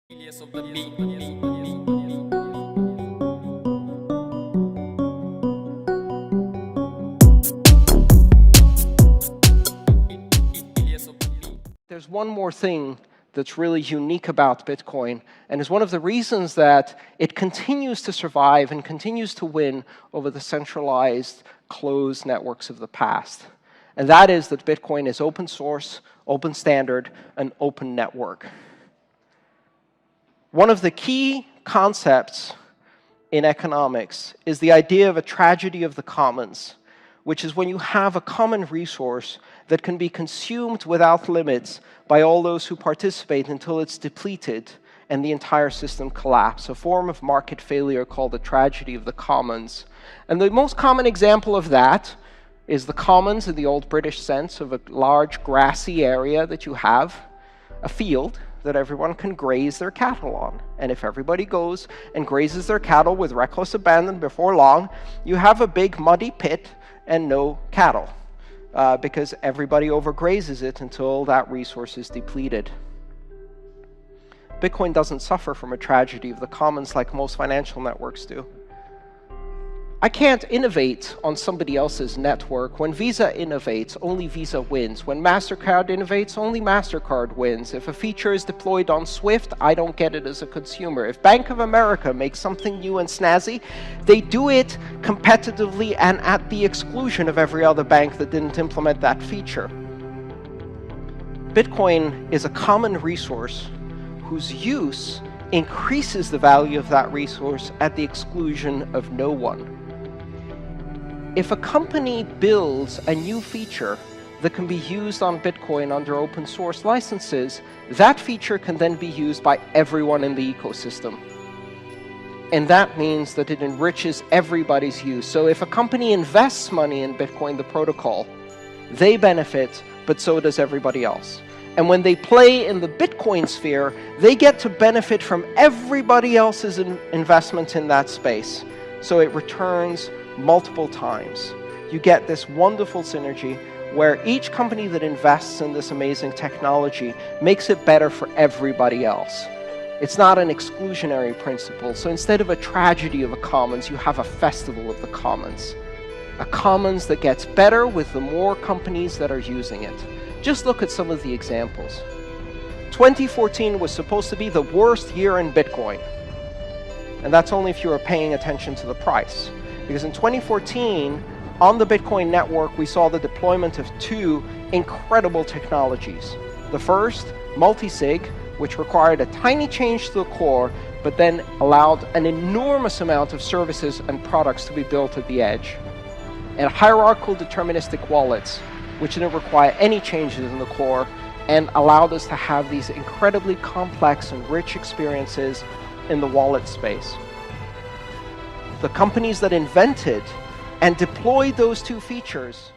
Of the beat. There's one more thing that's really unique about Bitcoin, and is one of the reasons that it continues to survive and continues to win over the centralized, closed networks of the past. And that is that Bitcoin is open source, open standard, and open network. One of the key concepts in economics is the idea of a tragedy of the commons, which is when you have a common resource that can be consumed without limits by all those who participate until it's depleted and the entire system collapses, a form of market failure called the tragedy of the commons. And the most common example of that is the commons in the old British sense of a large grassy area that you have, a field that everyone can graze their cattle on. And if everybody goes and grazes their cattle with reckless abandon before long, you have a big muddy pit and no cattle, because everybody overgrazes it until that resource is depleted. Bitcoin doesn't suffer from a tragedy of the commons like most financial networks do. I can't innovate on somebody else's network. When Visa innovates, only Visa wins. When MasterCard innovates, only MasterCard wins. If a feature is deployed on Swift, I don't get it as a consumer. If Bank of America makes something new and snazzy, they do it competitively and at the exclusion of every other bank that didn't implement that feature. Bitcoin is a common resource whose use increases the value of that resource at the exclusion of no one. If a company builds a new feature that can be used on Bitcoin under open source licenses, that feature can then be used by everyone in the ecosystem. And that means that it enriches everybody's use. So if a company invests money in Bitcoin, the protocol, they benefit, but so does everybody else. And when they play in the Bitcoin sphere, they get to benefit from everybody else's investment in that space. So it returns multiple times. You get this wonderful synergy where each company that invests in this amazing technology makes it better for everybody else. It's not an exclusionary principle. So instead of a tragedy of a commons, you have a festival of the commons. A commons that gets better with the more companies that are using it. Just look at some of the examples. 2014 was supposed to be the worst year in Bitcoin. And that's only if you were paying attention to the price. Because in 2014, on the Bitcoin network, we saw the deployment of two incredible technologies. The first, multi-sig, which required a tiny change to the core, but then allowed an enormous amount of services and products to be built at the edge. And hierarchical deterministic wallets, which didn't require any changes in the core, and allowed us to have these incredibly complex and rich experiences in the wallet space. The companies that invented and deployed those two features